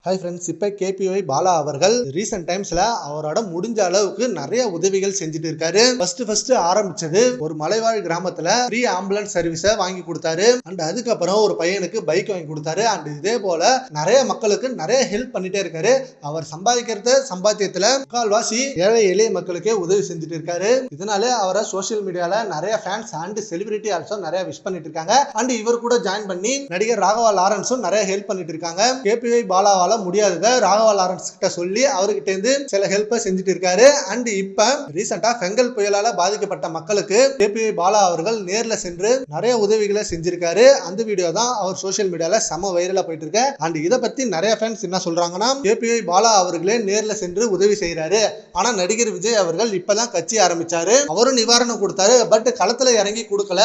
Hi friends, இப்போ KPY Bala அவர்கள் recent டைம்ஸ்ல அவரோட முடிஞ்ச அளவுக்கு நிறைய உதவிகள் செஞ்சுட்டு இருக்காரு. ஃபர்ஸ்ட் ஆரம்பிச்சது ஒரு மலைவாழ் கிராமத்துல ஃப்ரீ ஆம்புலன்ஸ் சர்வீஸை வாங்கி கொடுத்தாரு. அண்ட் அதுக்கப்புறம் ஒரு பையனுக்கு பைக் வாங்கி கொடுத்தாரு. அண்ட் இதே போல நிறைய மக்களுக்கு நிறைய ஹெல்ப் பண்ணிட்டே இருக்காரு. அவர் சம்பாத்தியத்துல முக்கால்வாசி ஏழை எளிய மக்களுக்கே உதவி செஞ்சுட்டு இருக்காரு. இதனால அவரை சோசியல் மீடியால நிறைய ஃபேன்ஸ் அண்ட் செலிபிரிட்டி ஆல்சோ நிறைய விஷ் பண்ணிட்டு இருக்காங்க. அண்ட் இவர் கூட ஜாயின் பண்ணி நடிகர் ராகவா லாரன்ஸும் நிறைய ஹெல்ப் பண்ணிட்டு இருக்காங்க. கேபிஒய் பாலாவால முடியாதத ராகவா லாரன்ஸ் கிட்ட சொல்லி அவர்கிட்ட இருந்து சில ஹெல்ப் செஞ்சுட்டு இருக்காரு. அண்ட் இப்ப ரீசெண்டா பெங்கல் புயலால பாதிக்கப்பட்ட மக்களுக்கு கேபிஒய் பாலா அவர்கள் நேர்ல சென்று நிறைய உதவிகளை செஞ்சிருக்காரு. அந்த வீடியோ தான் அவர் சோசியல் மீடியால செம வைரலா போயிட்டு இருக்கு. அண்ட் இதை பத்தி நிறைய ஃபேன்ஸ் என்ன சொல்றாங்கன்னா, கேபிஒய் பாலா அவர்களே நேர்ல சென்று உதவி செய்யறாரு. ஆனா நடிகர் விஜய் அவர்கள் இப்பதான் கட்சி ஆரம்பிச்சாரு. அவரும் நிவாரணம் கொடுத்தாரு. பட் களத்துல இறங்கி கொடுக்கல.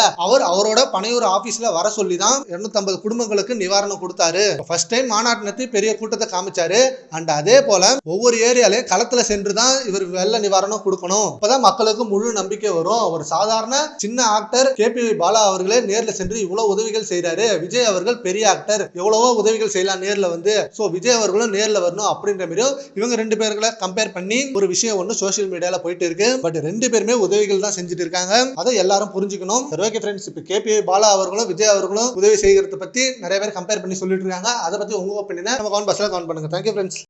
அவரோட பனையூர் ஆபீஸ்ல வர சொல்லி தான் 250 குடும்பங்களுக்கு நிவாரணம் கொடுத்தாரு. ஃபர்ஸ்ட் டைம் மாநாட்டு நடத்தி பெரிய கூட்டத்தை காமிச்சாரு. அண்ட் அதே போல ஒவ்வொரு ஏரியாலே களத்துல சென்றுதான் இவர் வெள்ள நிவாரணம் கொடுக்கணும். அப்பதான் மக்களுக்கு முழு நம்பிக்கை வரும். ஒரு சாதாரண சின்ன ஆக்டர் கேபிஒய் பாலா அவர்களே நேர்ல சென்று இவ்வளவு உதவிகள் செய்யறாரு. விஜய் அவர்கள் பெரிய ஆக்டர், எவ்வளவோ உதவிகள் செய்யலாம் நேர்ல வந்து. சோ விஜய் அவர்களும் நேர்ல வரணும் அப்படின்ற மாதிரி இவங்க ரெண்டு பேர்களை கம்பேர் பண்ணி ஒரு விஷயம் ஒண்ணு சோசியல் மீடியால போயிட்டு இருக்கு. பட் ரெண்டு பேருமே உதவிகள் தான் செஞ்சுட்டு இருக்காங்க. அதை எல்லாரும் புரிஞ்சுக்கணும். சரி, ஓகே ஃப்ரெண்ட்ஸ், இப்போ கேபிஒய் பாலா அவர்களும் விஜய் அவர்களும் உதவி செய்யறத பத்தி நிறைய பேர் கம்பேர் பண்ணி சொல்லிட்டு இருக்காங்க. அதை பத்தி உங்க ஒப்பீனியனை நம்ம கமெண்ட் பாக்ஸ்ல கமெண்ட் பண்ணுங்க. Thank you friends.